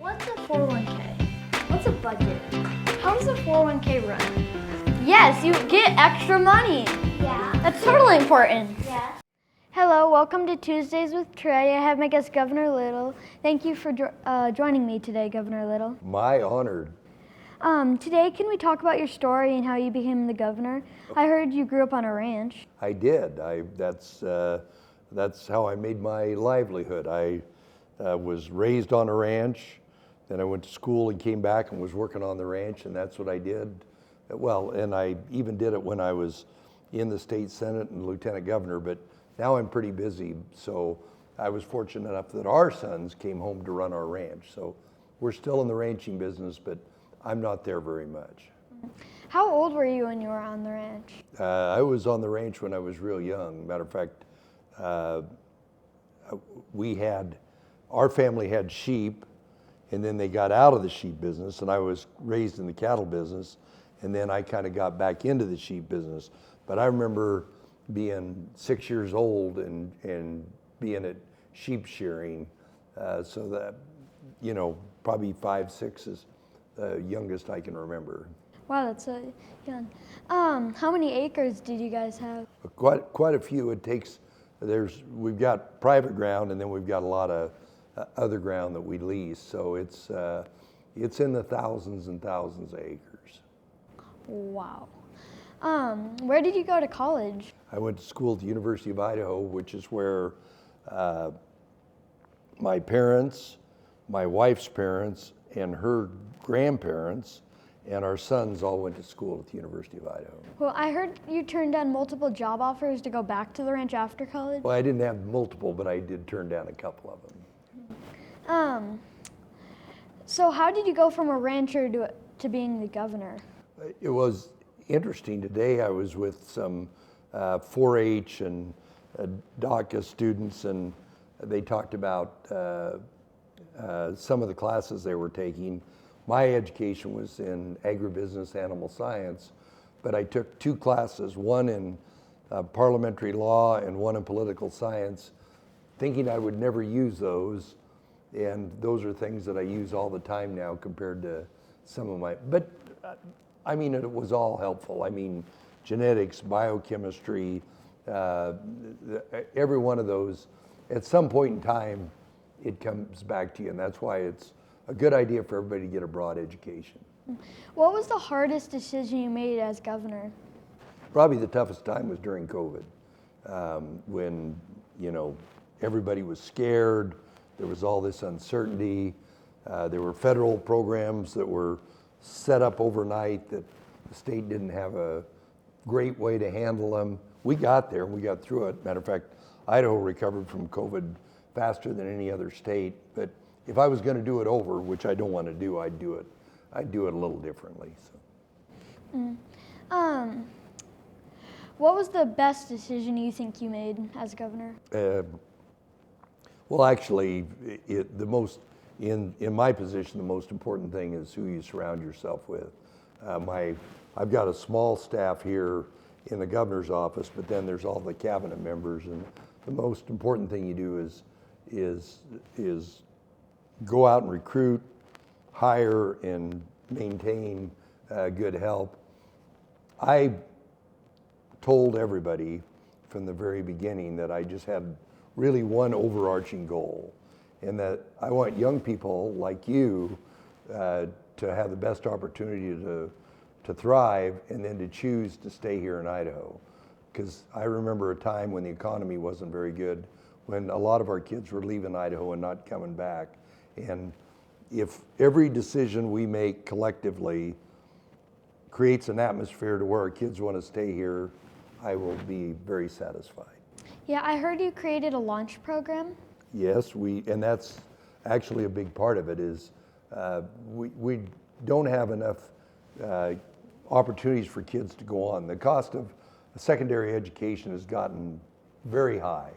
What's a 401k? What's a budget? How does a 401k run? Yes, you get extra money. Yeah. That's totally important. Yeah. Hello, welcome to Tuesdays with Trey. I have my guest, Governor Little. Thank you for joining me today, Governor Little. My honor. Today, can we talk about your story and how you became the governor? I heard you grew up on a ranch. I did. That's how I made my livelihood. I was raised on a ranch. Then I went to school and came back and was working on the ranch, and that's what I did. Well, and I even did it when I was in the state senate and lieutenant governor, but now I'm pretty busy. So I was fortunate enough that our sons came home to run our ranch. So we're still in the ranching business, but I'm not there very much. How old were you when you were on the ranch? I was on the ranch when I was real young. Matter of fact, our family had sheep, and then they got out of the sheep business, and I was raised in the cattle business, and then I kind of got back into the sheep business. But I remember being 6 years old and being at sheep shearing, so that, probably 5, 6 is the youngest I can remember. Wow, that's young. How many acres did you guys have? Quite a few. We've got private ground, and then we've got a lot of other ground that we lease. So it's in the thousands and thousands of acres. Wow. Where did you go to college? I went to school at the University of Idaho, which is where my parents, my wife's parents, and her grandparents, and our sons all went to school at the University of Idaho. Well, I heard you turned down multiple job offers to go back to the ranch after college. Well, I didn't have multiple, but I did turn down a couple of them. So how did you go from a rancher to being the governor? It was interesting. Today I was with some 4-H and DACA students, and they talked about some of the classes they were taking. My education was in agribusiness, animal science, but I took 2 classes, one in parliamentary law and one in political science, thinking I would never use those. And those are things that I use all the time now compared to some of but it was all helpful. Genetics, biochemistry, every one of those, at some point in time, it comes back to you, and that's why it's a good idea for everybody to get a broad education. What was the hardest decision you made as governor? Probably the toughest time was during COVID, when everybody was scared. There was all this uncertainty. There were federal programs that were set up overnight that the state didn't have a great way to handle them. We got there and we got through it. Matter of fact, Idaho recovered from COVID faster than any other state. But if I was going to do it over, which I don't want to do, I'd do it a little differently. So. What was the best decision you think you made as governor? Well, actually, in my position, the most important thing is who you surround yourself with. I've got a small staff here in the governor's office, but then there's all the cabinet members, and the most important thing you do is go out and recruit, hire, and maintain good help. I told everybody from the very beginning that I just had really one overarching goal, and that I want young people like you to have the best opportunity to thrive, and then to choose to stay here in Idaho. Because I remember a time when the economy wasn't very good, when a lot of our kids were leaving Idaho and not coming back. And if every decision we make collectively creates an atmosphere to where our kids want to stay here, I will be very satisfied. Yeah, I heard you created a launch program. Yes, and that's actually a big part of it is we don't have enough opportunities for kids to go on. The cost of secondary education has gotten very high,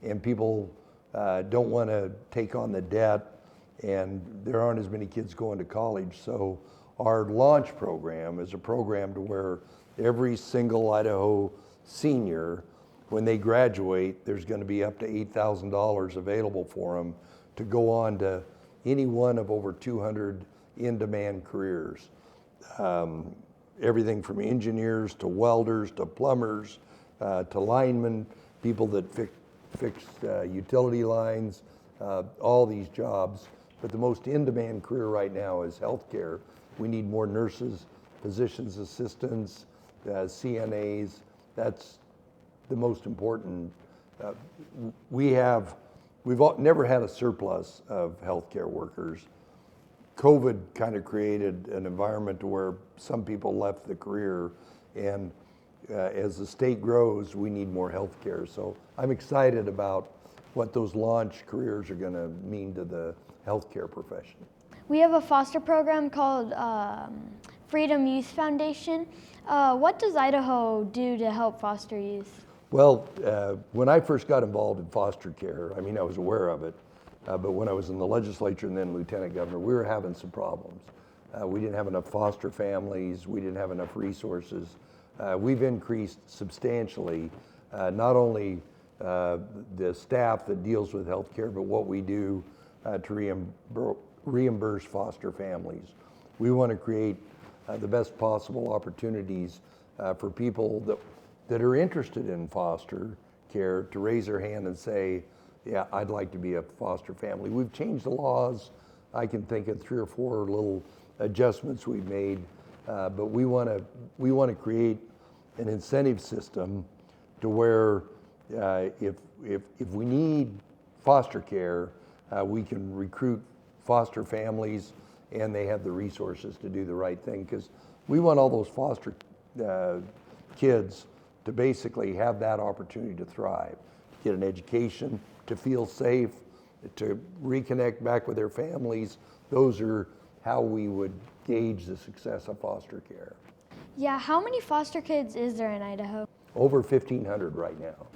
and people don't want to take on the debt, and there aren't as many kids going to college. So our launch program is a program to where every single Idaho senior, when they graduate, there's going to be up to $8,000 available for them to go on to any one of over 200 in-demand careers. Everything from engineers to welders to plumbers to linemen, people that fix utility lines, all these jobs. But the most in-demand career right now is healthcare. We need more nurses, physicians assistants, CNAs. That's the most important. We've never had a surplus of healthcare workers. COVID kind of created an environment to where some people left the career, and as the state grows, we need more healthcare. So I'm excited about what those launch careers are going to mean to the healthcare profession. We have a foster program called Freedom Youth Foundation. What does Idaho do to help foster youth? Well, when I first got involved in foster care, I mean, I was aware of it, but when I was in the legislature and then lieutenant governor, we were having some problems. We didn't have enough foster families. We didn't have enough resources. We've increased substantially, not only the staff that deals with healthcare, but what we do to reimburse foster families. We want to create the best possible opportunities for people that are interested in foster care to raise their hand and say, yeah, I'd like to be a foster family. We've changed the laws. I can think of 3 or 4 little adjustments we've made, but we want to create an incentive system to where if we need foster care, we can recruit foster families and they have the resources to do the right thing, because we want all those foster kids to basically have that opportunity to thrive, to get an education, to feel safe, to reconnect back with their families. Those are how we would gauge the success of foster care. Yeah, how many foster kids is there in Idaho? Over 1,500 right now.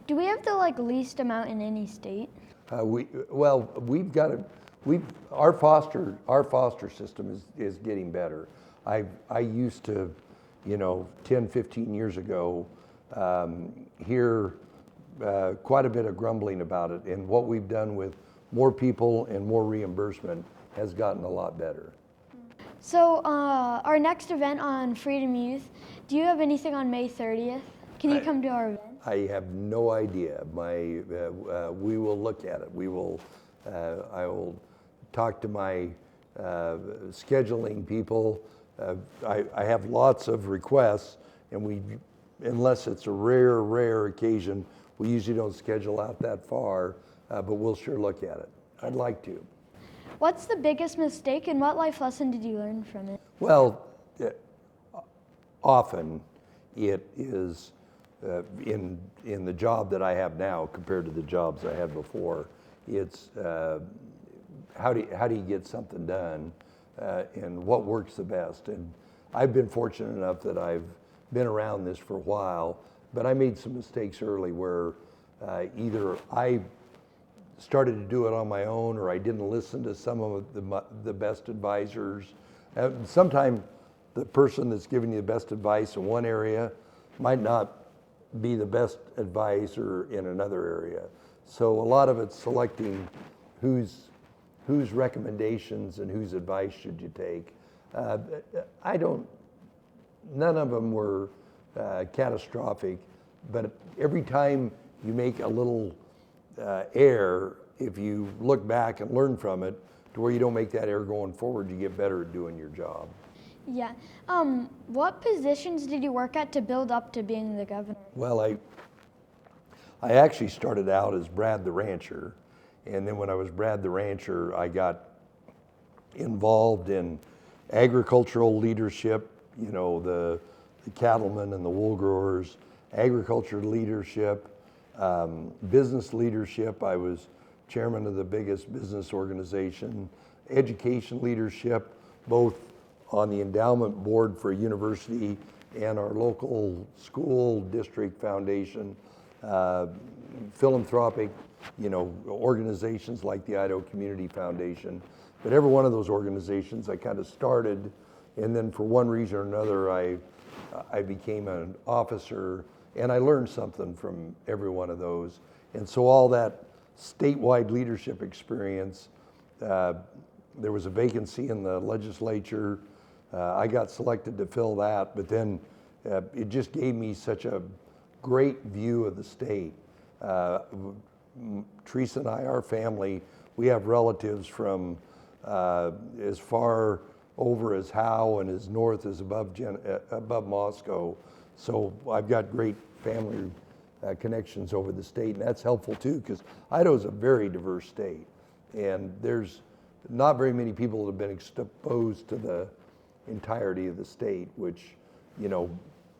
Do we have the least amount in any state? Our foster system is getting better. I used to, 10, 15 years ago, hear quite a bit of grumbling about it, and what we've done with more people and more reimbursement has gotten a lot better. So our next event on Freedom Youth, do you have anything on May 30th? Can you come to our event? I have no idea. We will look at it. I will talk to my scheduling people. I have lots of requests, and unless it's a rare occasion, we usually don't schedule out that far, but we'll sure look at it. I'd like to. What's the biggest mistake and what life lesson did you learn from it? Well, often it is in the job that I have now compared to the jobs I had before. It's how do you get something done and what works the best. And I've been fortunate enough that I've been around this for a while, but I made some mistakes early where either I started to do it on my own, or I didn't listen to some of the best advisors. Sometimes the person that's giving you the best advice in one area might not be the best advisor in another area. So a lot of it's selecting whose recommendations and whose advice should you take. None of them were catastrophic, but every time you make a little error, if you look back and learn from it to where you don't make that error going forward, you get better at doing your job. Yeah. What positions did you work at to build up to being the governor? Well, I actually started out as Brad the Rancher, and then when I was Brad the Rancher, I got involved in agricultural leadership, the cattlemen and the wool growers, agriculture leadership, business leadership. I was chairman of the biggest business organization, education leadership, both on the endowment board for a university and our local school district foundation, philanthropic, organizations like the Idaho Community Foundation. But every one of those organizations I kind of started, and then for one reason or another, I became an officer, and I learned something from every one of those. And so all that statewide leadership experience. There was a vacancy in the legislature. I got selected to fill that, but then it just gave me such a great view of the state. Teresa and I, our family, we have relatives from as far over as Howe and as north as above Moscow. So I've got great family connections over the state, and that's helpful too, because Idaho's a very diverse state, and there's not very many people that have been exposed to the entirety of the state, which, you know,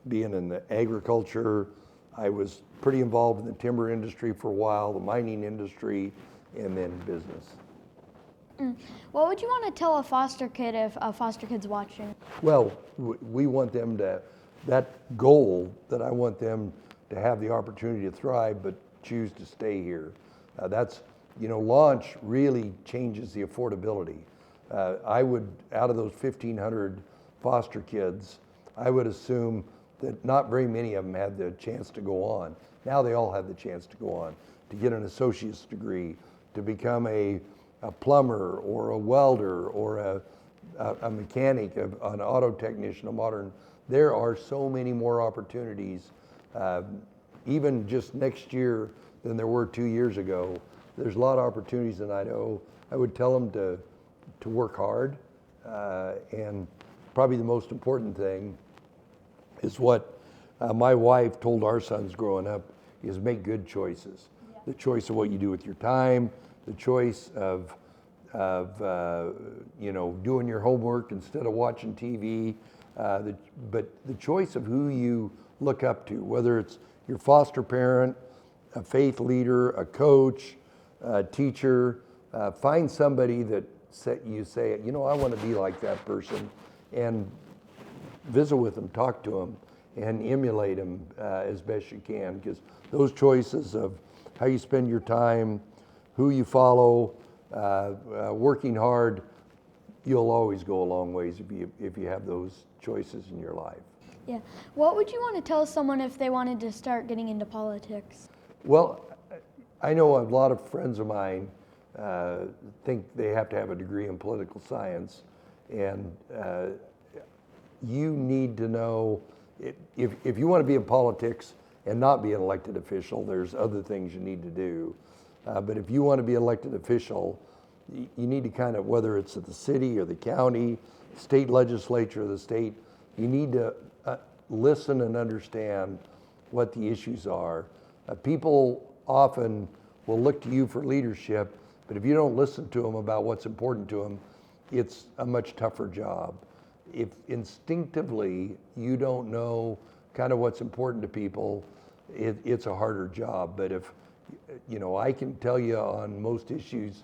being in the agriculture, I was pretty involved in the timber industry for a while, the mining industry, and then business. What would you want to tell a foster kid if a foster kid's watching? Well, we want them to, that goal that I want them to have the opportunity to thrive, but choose to stay here. That's, you know, launch really changes the affordability. I would, out of those 1,500 foster kids, I would assume that not very many of them had the chance to go on. Now they all have the chance to go on, to get an associate's degree, to become a plumber or a welder or a mechanic, an auto technician, a modern. There are so many more opportunities, even just next year than there were 2 years ago. There's a lot of opportunities in Idaho. I would tell them to work hard, and probably the most important thing is what my wife told our sons growing up, is make good choices. Yeah. The choice of what you do with your time, the choice of you know, doing your homework instead of watching TV, but the choice of who you look up to, whether it's your foster parent, a faith leader, a coach, a teacher, find somebody that you say, you know, I want to be like that person, and visit with them, talk to them, and emulate them as best you can, because those choices of how you spend your time, who you follow, working hard, you'll always go a long ways if you have those choices in your life. Yeah. What would you want to tell someone if they wanted to start getting into politics? Well, I know a lot of friends of mine think they have to have a degree in political science, and you need to know, if you want to be in politics and not be an elected official, there's other things you need to do. But if you want to be an elected official, you need to kind of, whether it's at the city or the county, state legislature or the state, you need to listen and understand what the issues are. People often will look to you for leadership, but if you don't listen to them about what's important to them, it's a much tougher job. If instinctively you don't know kind of what's important to people, it's a harder job. But if, you know, I can tell you on most issues,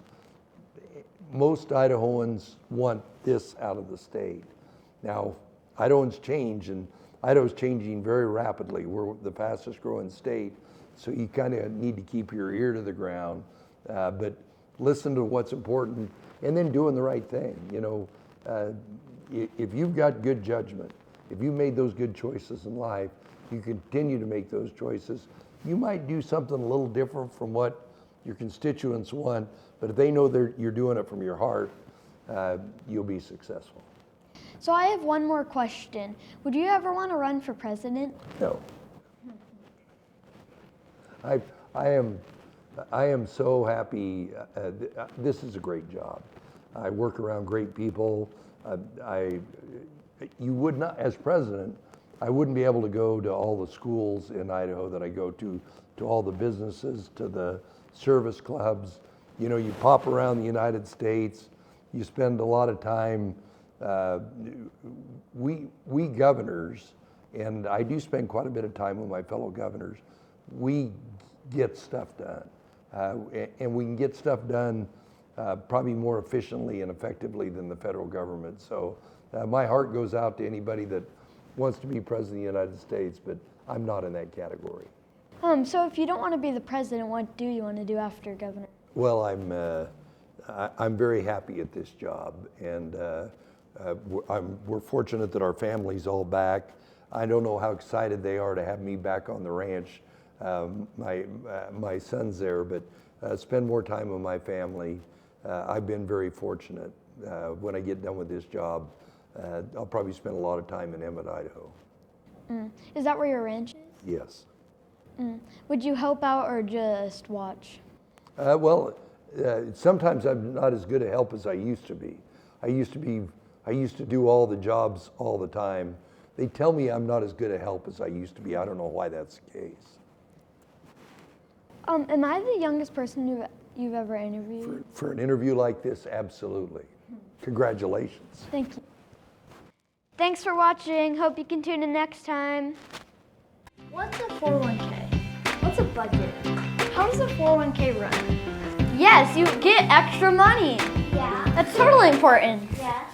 most Idahoans want this out of the state. Now, Idahoans change, and Idaho's changing very rapidly. We're the fastest growing state, so you kind of need to keep your ear to the ground, but listen to what's important, and then doing the right thing. You know, if you've got good judgment, if you made those good choices in life, you continue to make those choices. You might do something a little different from what your constituents want, but if they know you're doing it from your heart, you'll be successful. So I have one more question. Would you ever want to run for president? No. I am so happy. This is a great job. I work around great people. You would not, as president, I wouldn't be able to go to all the schools in Idaho that I go to all the businesses, to the service clubs. You know, you pop around the United States, you spend a lot of time. We governors, and I do spend quite a bit of time with my fellow governors, we get stuff done. And we can get stuff done probably more efficiently and effectively than the federal government. So my heart goes out to anybody that wants to be president of the United States, but I'm not in that category. So if you don't want to be the president, what do you want to do after governor? Well, I'm very happy at this job, and we're fortunate that our family's all back. I don't know how excited they are to have me back on the ranch. My son's there, but spend more time with my family. I've been very fortunate. When I get done with this job, I'll probably spend a lot of time in Emmett, Idaho. Is that where your ranch is? Yes. Would you help out or just watch? Sometimes I'm not as good a help as I used to be. I used to do all the jobs all the time. They tell me I'm not as good a help as I used to be. I don't know why that's the case. Am I the youngest person you've ever interviewed? For an interview like this, absolutely. Congratulations. Thank you. Thanks for watching. Hope you can tune in next time. What's a 401k? What's a budget? How does a 401k run? Yes, you get extra money. Yeah. That's totally important. Yeah.